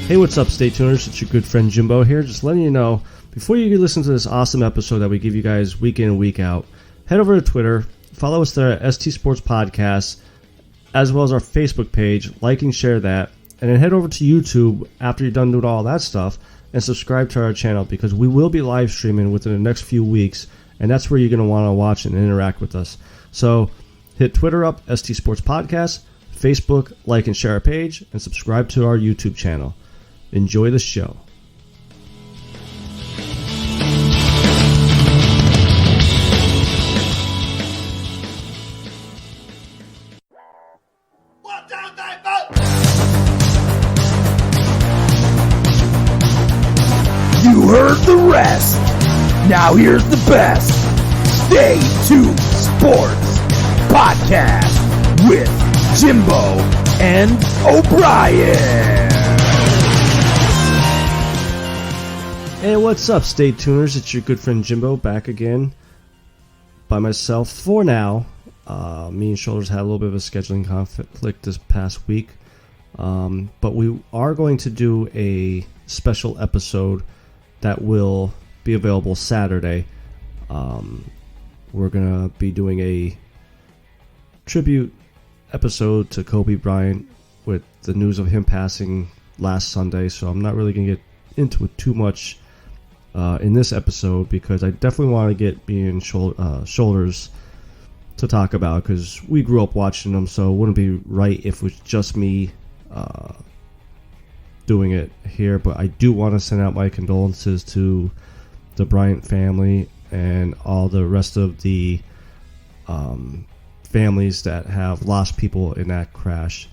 Hey, what's up, Stay Tuners? It's your good friend Jimbo here, just letting you know, before you listen to this awesome episode that we give you guys week in and week out, head over to Twitter, follow us there at ST Sports Podcast, as well as our Facebook page, like and share that, and then head over to YouTube after you're done doing all that stuff, and subscribe to our channel, because we will be live streaming within the next few weeks, and that's where you're going to want to watch and interact with us. So, hit Twitter up, ST Sports Podcast, Facebook, like and share our page, and subscribe to our YouTube channel. Enjoy the show. You heard the rest. Now here's the best. Stay Tuned Sports Podcast with Jimbo and O'Brien. Hey, what's up, Stay Tuners? It's your good friend Jimbo back again by myself for now. Me and Shoulders had a little bit of a scheduling conflict this past week, but we are going to do a special episode that will be available Saturday. We're going to be doing a tribute episode to Kobe Bryant with the news of him passing last Sunday, so I'm not really going to get into it too much in this episode, because I definitely want to get me and Shoulders to talk about, because we grew up watching them, so it wouldn't be right if it was just me doing it here. But I do want to send out my condolences to the Bryant family and all the rest of the families that have lost people in that crash.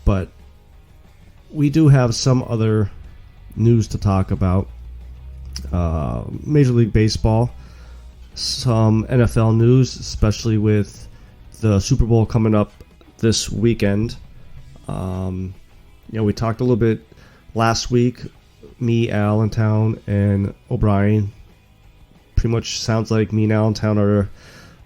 But we do have some other news to talk about. Major League Baseball, some NFL news, especially with the Super Bowl coming up this weekend. We talked a little bit last week, me, Allentown, and O'Brien. Pretty much sounds like me and Allentown are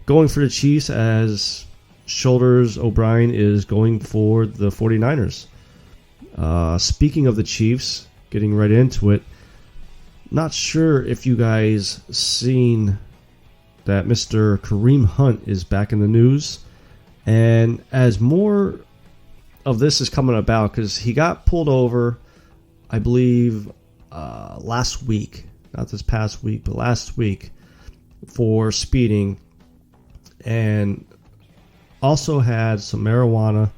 going for the Chiefs, as Shoulders O'Brien is going for the 49ers. Speaking of the Chiefs, getting right into it, not sure if you guys seen that Mr. Kareem Hunt is back in the news, and as more of this is coming about, because he got pulled over, I believe, last week, not this past week, but last week, for speeding, and also had some marijuana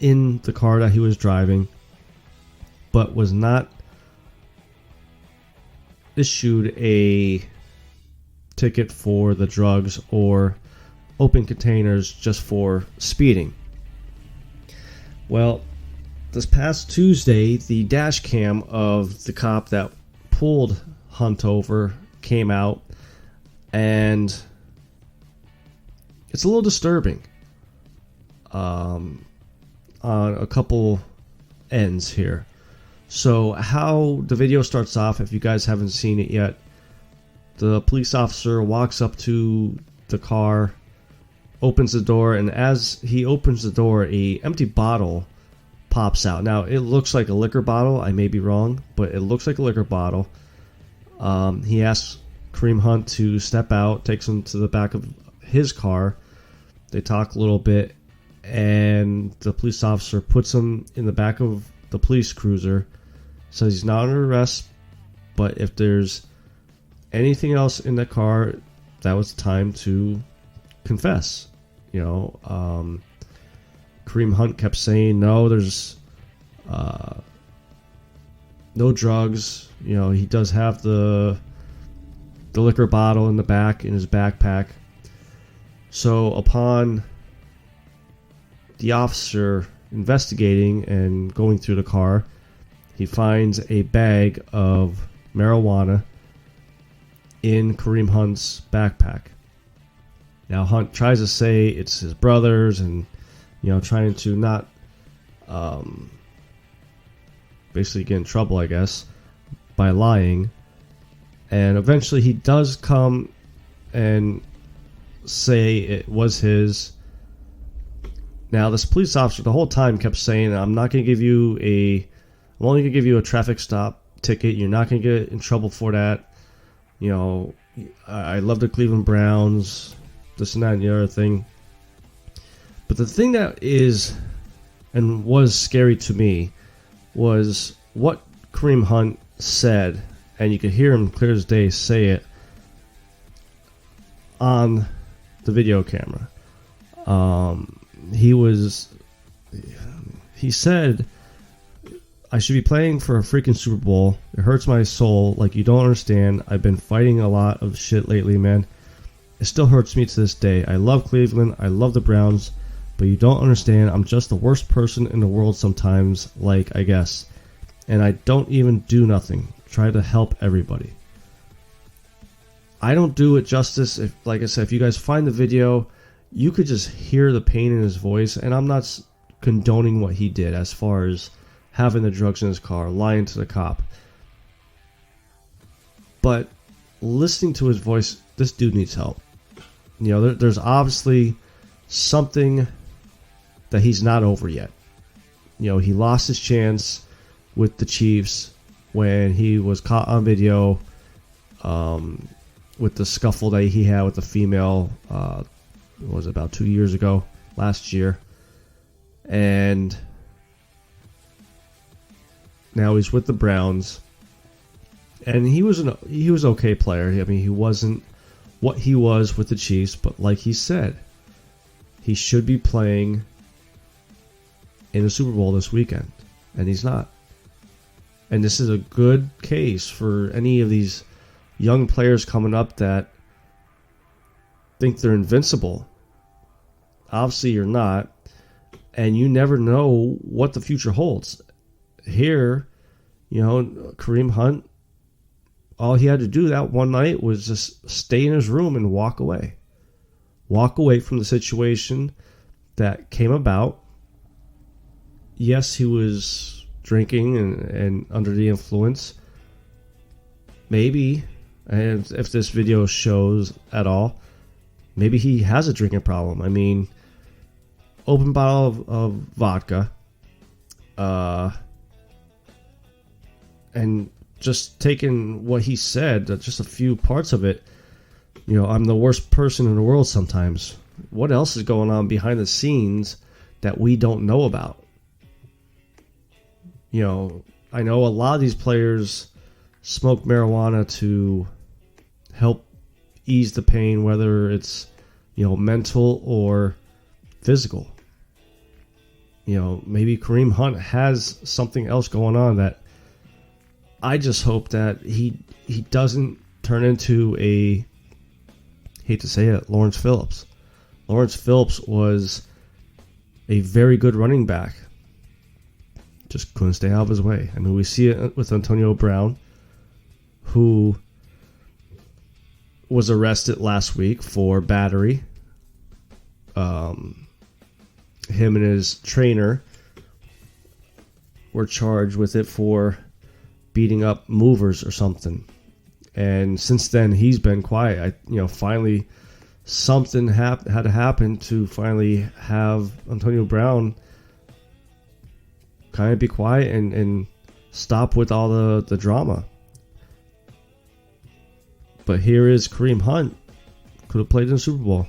in the car that he was driving, but was not issued a ticket for the drugs or open containers just for speeding. Well, this past Tuesday, the dash cam of the cop that pulled Hunt over came out, and it's a little disturbing on a couple ends here. So how the video starts off, if you guys haven't seen it yet, the police officer walks up to the car, opens the door, and as he opens the door, a empty bottle pops out. Now, it looks like a liquor bottle. I may be wrong, but it looks like a liquor bottle. He asks Kareem Hunt to step out, takes him to the back of his car. They talk a little bit, and the police officer puts him in the back of the police cruiser, says he's not under arrest, but if there's anything else in the car, that was the time to confess. Kareem Hunt kept saying, no, there's no drugs. He does have the liquor bottle in the back in his backpack. So upon the officer investigating and going through the car, he finds a bag of marijuana in Kareem Hunt's backpack. Now, Hunt tries to say it's his brother's, and trying to not basically get in trouble, I guess, by lying. And eventually he does come and say it was his, Now, this police officer the whole time kept saying, I'm only going to give you a traffic stop ticket. You're not going to get in trouble for that. You know, I love the Cleveland Browns, this and that and the other thing. But the thing that is and was scary to me was what Kareem Hunt said, and you could hear him clear as day say it on the video camera. He said, I should be playing for a freaking Super Bowl. It hurts my soul. Like, you don't understand. I've been fighting a lot of shit lately, man. It still hurts me to this day. I love Cleveland. I love the Browns. But you don't understand. I'm just the worst person in the world sometimes, like, I guess. And I don't even do nothing. Try to help everybody. I don't do it justice. Like I said, if you guys find the video, you could just hear the pain in his voice. And I'm not condoning what he did as far as having the drugs in his car, lying to the cop. But listening to his voice, this dude needs help. You know, there's obviously something that he's not over yet. You know, he lost his chance with the Chiefs when he was caught on video with the scuffle that he had with the female, it was about 2 years ago, last year. And now he's with the Browns. And he was an okay player. I mean, he wasn't what he was with the Chiefs, but like he said, he should be playing in the Super Bowl this weekend, and he's not. And this is a good case for any of these young players coming up that think they're invincible. Obviously, you're not, and you never know what the future holds. Here, you know, Kareem Hunt, all he had to do that one night was just stay in his room and walk away. Walk away from the situation that came about. Yes, he was drinking and under the influence. Maybe, and if this video shows at all, maybe he has a drinking problem. I mean, open bottle of vodka, and just taking what he said, just a few parts of it. You know, I'm the worst person in the world sometimes. What else is going on behind the scenes that we don't know about? You know, I know a lot of these players smoke marijuana to help ease the pain, whether it's, you know, mental or physical. You know, maybe Kareem Hunt has something else going on that I just hope that he doesn't turn into a, hate to say it, Lawrence Phillips. Lawrence Phillips was a very good running back. Just couldn't stay out of his way. I mean, we see it with Antonio Brown, who was arrested last week for battery. Him and his trainer were charged with it for beating up movers or something. And since then, he's been quiet. Finally, something had to happen to finally have Antonio Brown kind of be quiet and stop with all the drama. But here is Kareem Hunt, could have played in the Super Bowl.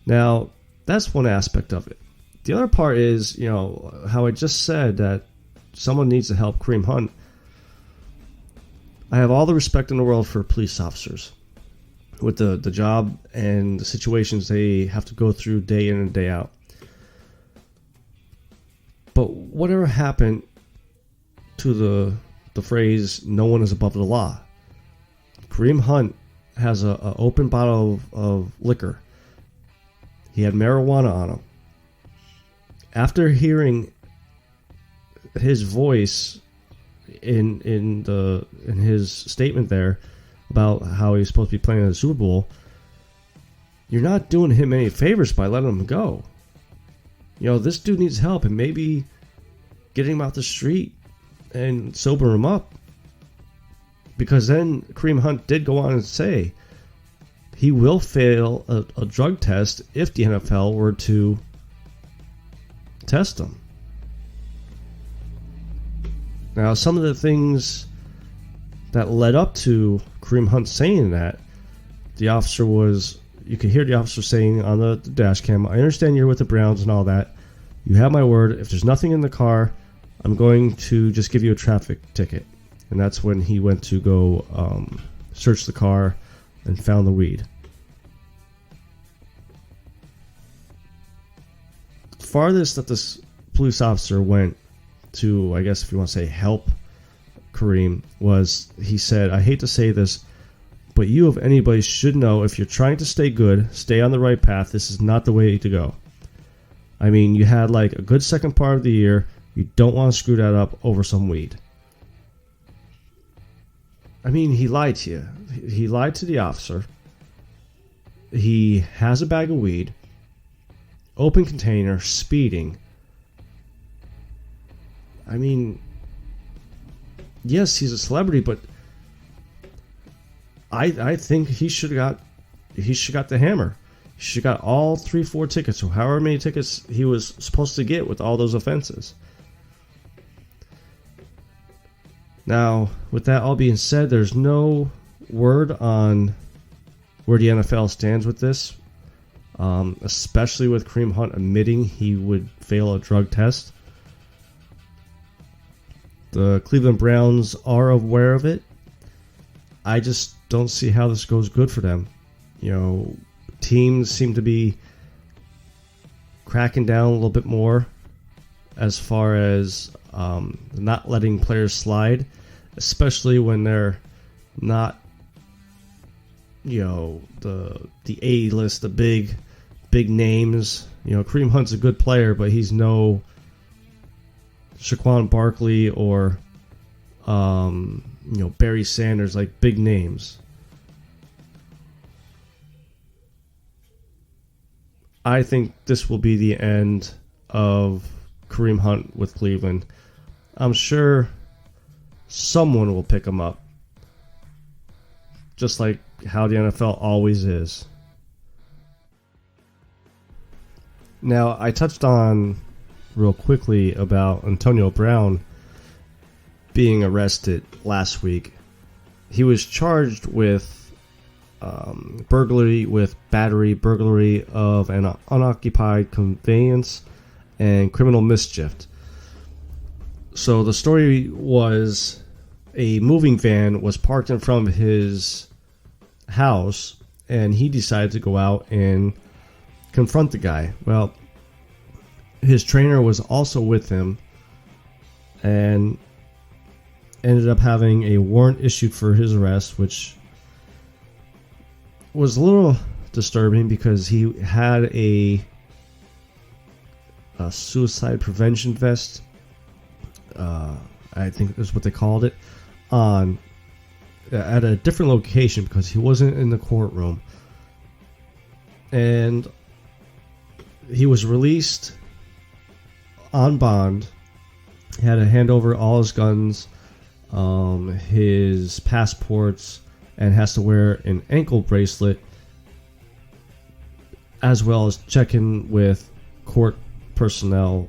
Now, that's one aspect of it. The other part is, you know, how I just said that someone needs to help Kareem Hunt. I have all the respect in the world for police officers with the job and the situations they have to go through day in and day out. But whatever happened to the phrase, no one is above the law? Kareem Hunt has an open bottle of liquor. He had marijuana on him. After hearing his voice in his statement there about how he's supposed to be playing in the Super Bowl, you're not doing him any favors by letting him go. You know, this dude needs help, and maybe getting him out the street and sober him up. Because then Kareem Hunt did go on and say he will fail a drug test if the NFL were to test him. Now, some of the things that led up to Kareem Hunt saying that, the officer was, you could hear the officer saying on the dash cam, I understand you're with the Browns and all that. You have my word. If there's nothing in the car, I'm going to just give you a traffic ticket. And that's when he went to go search the car and found the weed. Farthest that this police officer went to, I guess if you want to say help Kareem, was he said, I hate to say this, but you of anybody should know if you're trying to stay good, stay on the right path, this is not the way to go. I mean, you had like a good second part of the year. You don't want to screw that up over some weed. I mean, he lied to you. He lied to the officer. He has a bag of weed, open container, speeding. I mean, yes, he's a celebrity, but I think he should have got the hammer. He should have got all 3-4 tickets, or however many tickets he was supposed to get with all those offenses. Now, with that all being said, there's no word on where the NFL stands with this, especially with Kareem Hunt admitting he would fail a drug test. The Cleveland Browns are aware of it. I just don't see how this goes good for them. You know, teams seem to be cracking down a little bit more as far as not letting players slide, especially when they're not, you know, the A-list, the big names. You know, Kareem Hunt's a good player, but he's no Saquon Barkley or Barry Sanders, like big names. I think this will be the end of Kareem Hunt with Cleveland. I'm sure someone will pick him up, just like how the NFL always is. Now, I touched on real quickly about Antonio Brown being arrested last week. He was charged with burglary with battery, burglary of an unoccupied conveyance, and criminal mischief. So the story was a moving van was parked in front of his house, and he decided to go out and confront the guy. Well, his trainer was also with him and ended up having a warrant issued for his arrest, which was a little disturbing because he had a suicide prevention vest, I think is what they called it, on at a different location because he wasn't in the courtroom. And he was released on bond. He had to hand over all his guns, his passports, and has to wear an ankle bracelet, as well as check in with court personnel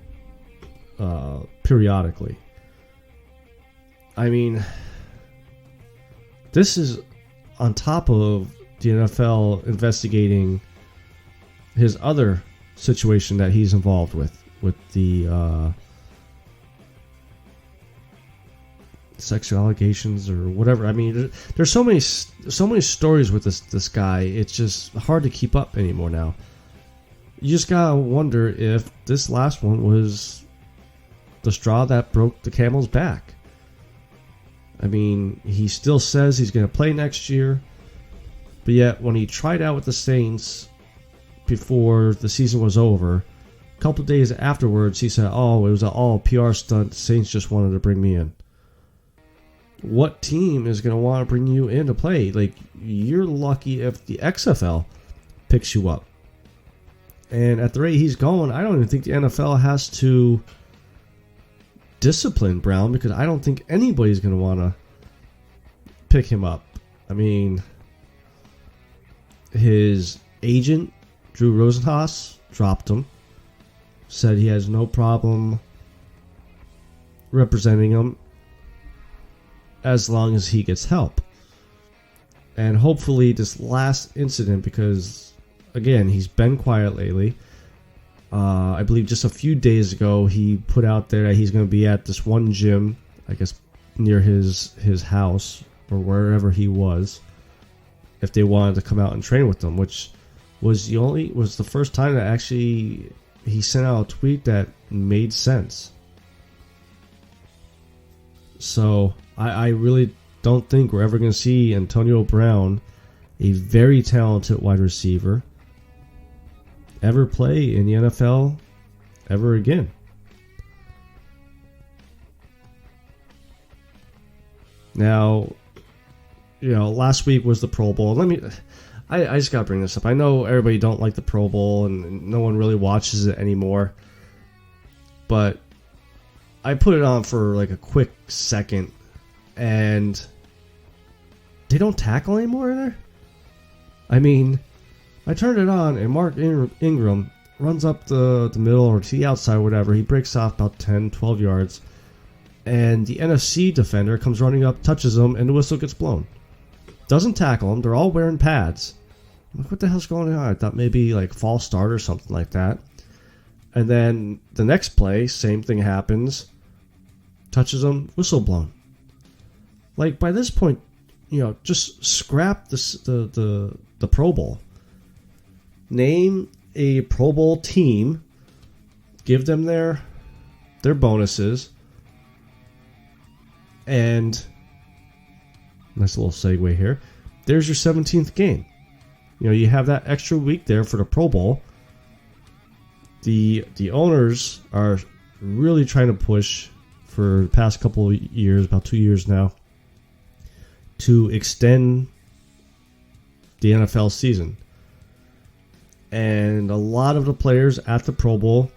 periodically. I mean, this is on top of the NFL investigating his other situation that he's involved with the sexual allegations or whatever. I mean, there's so many stories with this guy. It's just hard to keep up anymore now. You just gotta wonder if this last one was the straw that broke the camel's back. I mean, he still says he's going to play next year, but yet when he tried out with the Saints before the season was over, a couple days afterwards, he said, "Oh, it was an all PR stunt. The Saints just wanted to bring me in." What team is going to want to bring you in to play? Like, you're lucky if the XFL picks you up. And at the rate he's going, I don't even think the NFL has to discipline Brown, because I don't think anybody's going to want to pick him up. I mean, his agent, Drew Rosenhaus, dropped him. said he has no problem representing him as long as he gets help. And hopefully this last incident, because again, he's been quiet lately. I believe just a few days ago he put out there that he's going to be at this one gym, I guess near his house or wherever he was, if they wanted to come out and train with him, which was the first time that actually he sent out a tweet that made sense. So I really don't think we're ever going to see Antonio Brown, a very talented wide receiver, ever play in the NFL ever again. Now, last week was the Pro Bowl. I just gotta bring this up. I know everybody don't like the Pro Bowl and no one really watches it anymore, but I put it on for like a quick second, and they don't tackle anymore in there. I mean, I turned it on, and Mark Ingram runs up the middle or to the outside, whatever. He breaks off about 10, 12 yards, and the NFC defender comes running up, touches him, and the whistle gets blown. Doesn't tackle him. They're all wearing pads. I'm like, what the hell's going on? I thought maybe like false start or something like that. And then the next play, same thing happens. Touches him, whistle blown. Like, by this point, just scrap the Pro Bowl. Name a Pro Bowl team. Give them their bonuses. And nice little segue here. There's your 17th game. You have that extra week there for the Pro Bowl. The owners are really trying to push for the past couple of years, about 2 years now, to extend the NFL season. And a lot of the players at the Pro Bowl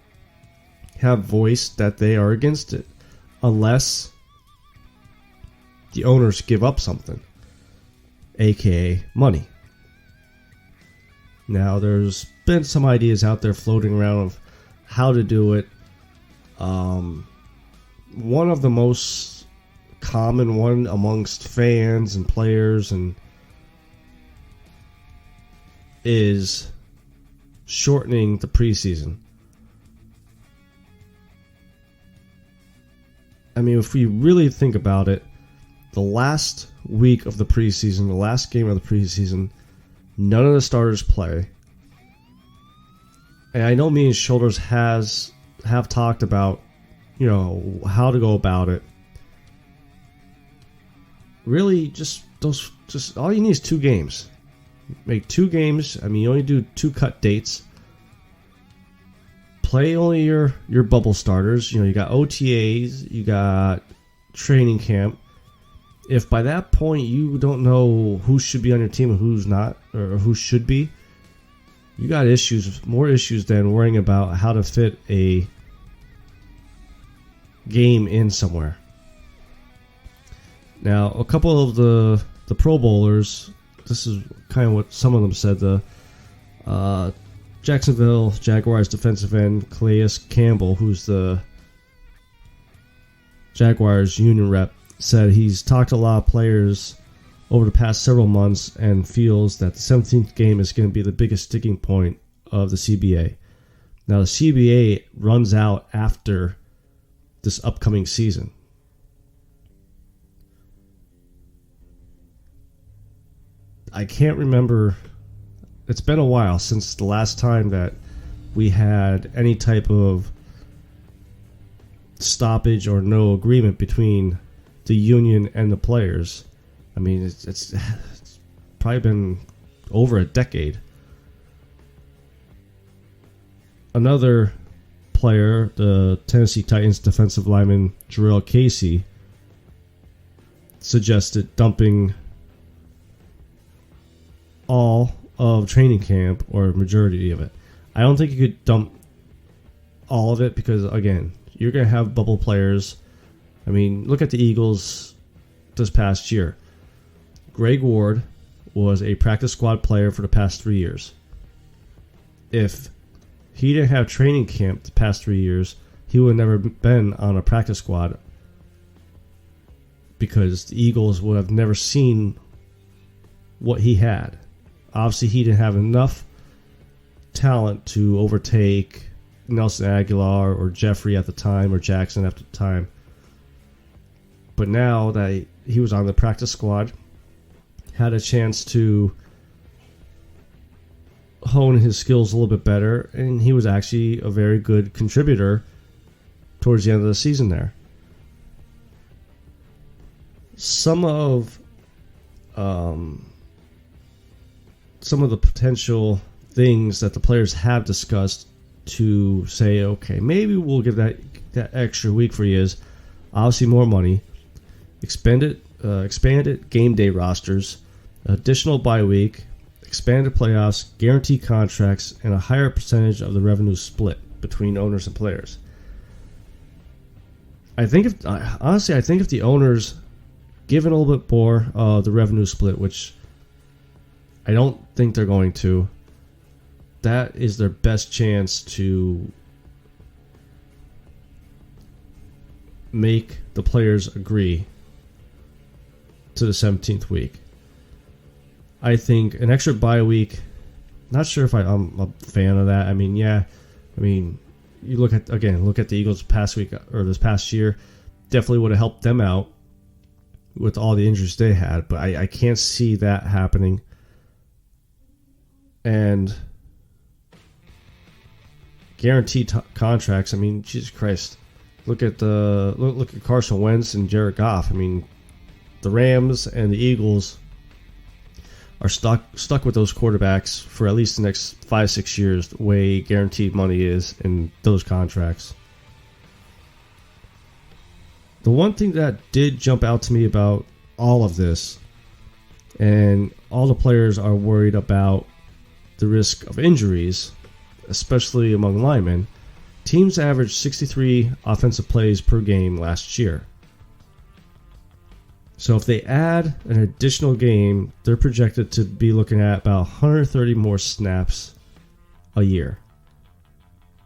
have voiced that they are against it, unless the owners give up something, aka money. Now, there's been some ideas out there floating around of how to do it. One of the most common one amongst fans and players is shortening the preseason. I mean, if we really think about it, the last week of the preseason, the last game of the preseason, none of the starters play. And I know me and Shoulders have talked about, how to go about it. Really, just all you need is 2 games. Make 2 games. I mean, you only do 2 cut dates. Play only your bubble starters. You got OTAs, you got training camp. If by that point you don't know who should be on your team and who's not, or who should be, you got more issues than worrying about how to fit a game in somewhere. Now, a couple of the Pro Bowlers, this is kind of what some of them said. The Jacksonville Jaguars defensive end Calais Campbell, who's the Jaguars union rep, said he's talked to a lot of players over the past several months and feels that the 17th game is going to be the biggest sticking point of the CBA. Now, the CBA runs out after this upcoming season. I can't remember. It's been a while since the last time that we had any type of stoppage or no agreement between the union and the players. I mean, it's probably been over a decade. Another player, the Tennessee Titans defensive lineman Jarrell Casey, suggested dumping all of training camp, or majority of it. I don't think you could dump all of it because, again, you're going to have bubble players. I mean, look at the Eagles this past year. Greg Ward was a practice squad player for the past 3 years. If he didn't have training camp the past 3 years, he would have never been on a practice squad because the Eagles would have never seen what he had. Obviously, he didn't have enough talent to overtake Nelson Aguilar or Jeffrey at the time or Jackson at the time. But now that he was on the practice squad, had a chance to hone his skills a little bit better, and he was actually a very good contributor towards the end of the season there. Some of the potential things that the players have discussed to say, okay, maybe we'll give that extra week for you is obviously more money, expanded game day rosters, additional bye week, expanded playoffs, guaranteed contracts, and a higher percentage of the revenue split between owners and players. I think if the owners give it a little bit more of the revenue split, which I don't think they're going to, that is their best chance to make the players agree to the 17th week. I think an extra bye week, not sure if I'm a fan of that. You look at the Eagles past week or this past year, definitely would have helped them out with all the injuries they had, but I can't see that happening. And guaranteed contracts, Jesus Christ. Look at Carson Wentz and Jared Goff. The Rams and the Eagles are stuck with those quarterbacks for at least the next 5-6 years, the way guaranteed money is in those contracts. The one thing that did jump out to me about all of this, and all the players are worried about the risk of injuries, especially among linemen, teams averaged 63 offensive plays per game last year. So if they add an additional game, they're projected to be looking at about 130 more snaps a year.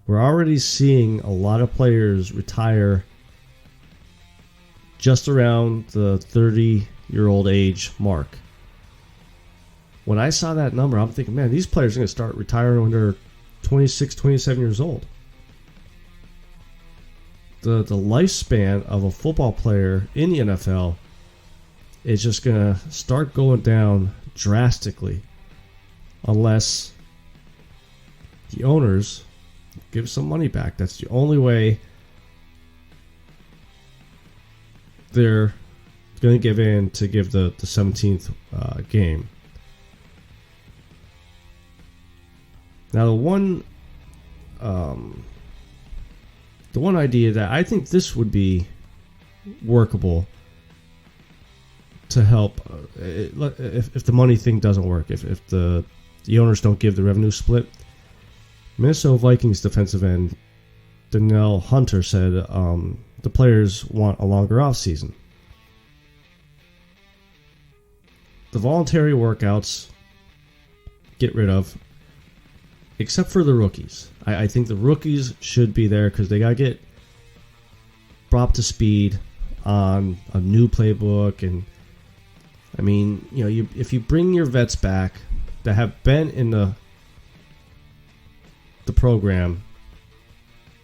We're already seeing a lot of players retire just around the 30-year-old age mark. When I saw that number, I'm thinking, man, these players are going to start retiring when they're 26, 27 years old. The lifespan of a football player in the NFL is just going to start going down drastically unless the owners give some money back. That's the only way they're going to give in to give the 17th game. Now, the one idea that I think this would be workable to help if the money thing doesn't work, if the owners don't give the revenue split. Minnesota Vikings defensive end Danielle Hunter said the players want a longer offseason. The voluntary workouts get rid of, except for the rookies. I think the rookies should be there because they got to get brought up to speed on a new playbook. And if you bring your vets back that have been in the program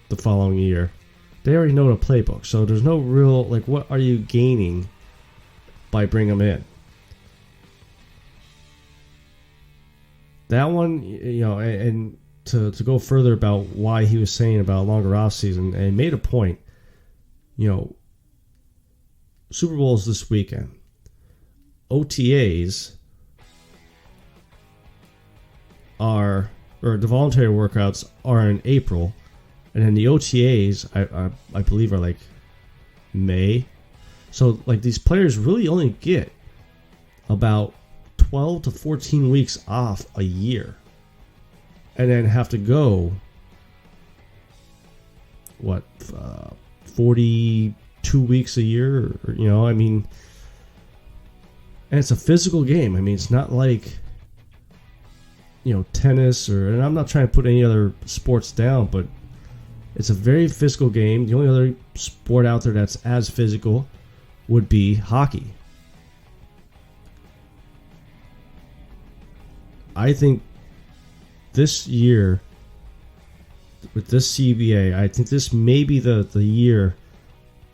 the following year, they already know the playbook. So there's no real, what are you gaining by bringing them in? That one, and to go further about why he was saying about a longer offseason, and made a point, Super Bowl's this weekend. OTAs or the voluntary workouts are in April, and then the OTAs, I believe, are May. So, these players really only get about 12 to 14 weeks off a year, and then have to go 42 weeks a year, and it's a physical game. It's not like tennis, and I'm not trying to put any other sports down, but it's a very physical game. The only other sport out there that's as physical would be hockey. I think this year, with this CBA, I think this may be the year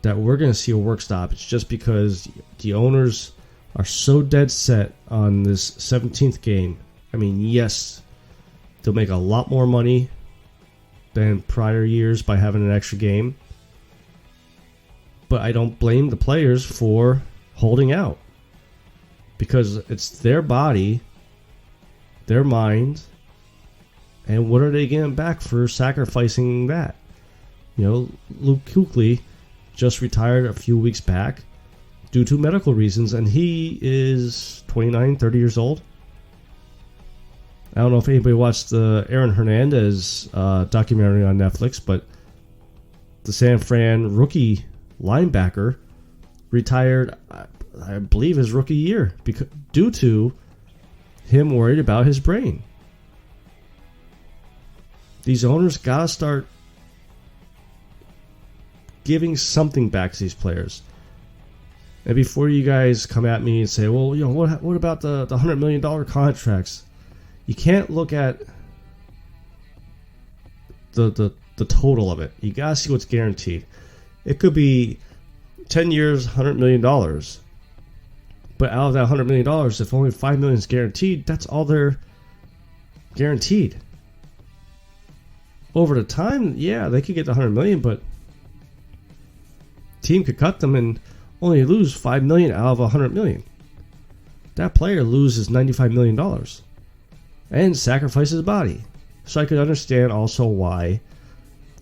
that we're going to see a work stoppage, just because the owners are so dead set on this 17th game. I mean, yes, they'll make a lot more money than prior years by having an extra game, but I don't blame the players for holding out, because it's their body, their mind, and what are they getting back for sacrificing that? Luke Kuechly just retired a few weeks back due to medical reasons, and he is 29, 30 years old. I don't know if anybody watched the Aaron Hernandez documentary on Netflix, but the San Fran rookie linebacker retired, I believe, his rookie year due to him worried about his brain. These owners got to start giving something back to these players. And before you guys come at me and say, well, what about the $100 million contracts? You can't look at the total of it. You got to see what's guaranteed. It could be 10 years, $100 million. But out of that $100 million, if only $5 million is guaranteed, that's all they're guaranteed. Over the time, yeah, they could get the $100 million, but team could cut them and only lose $5 million out of $100 million. That player loses $95 million and sacrifices his body. So I could understand also why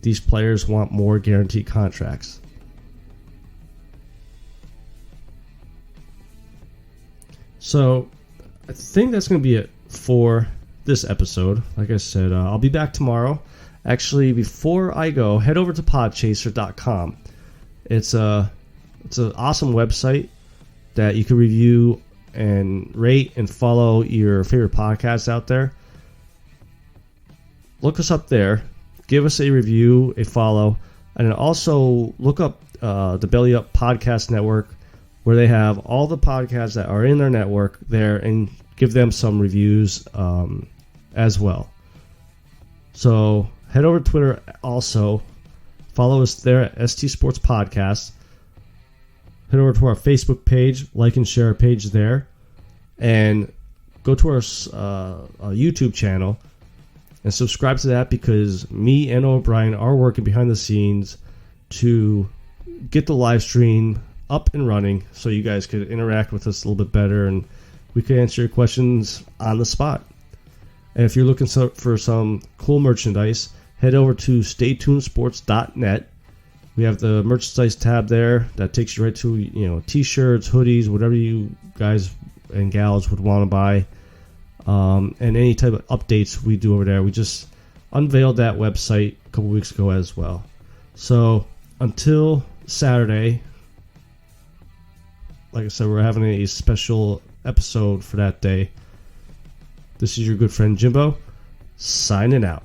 these players want more guaranteed contracts. So I think that's going to be it for this episode. Like I said, I'll be back tomorrow. Actually, before I go, head over to podchaser.com. It's an awesome website that you can review and rate and follow your favorite podcasts out there. Look us up there. Give us a review, a follow, and then also look up the Belly Up Podcast Network, where they have all the podcasts that are in their network there, and give them some reviews as well. So head over to Twitter also. Follow us there at ST Sports Podcast. Head over to our Facebook page, like and share our page there, and go to our YouTube channel and subscribe to that, because me and O'Brien are working behind the scenes to get the live stream up and running so you guys could interact with us a little bit better and we could answer your questions on the spot. And if you're looking for some cool merchandise, head over to staytunesports.net. We have the merchandise tab there that takes you right to t-shirts, hoodies, whatever you guys and gals would want to buy, and any type of updates we do over there. We just unveiled that website a couple weeks ago as well. So until Saturday, like I said, we're having a special episode for that day. This is your good friend Jimbo, signing out.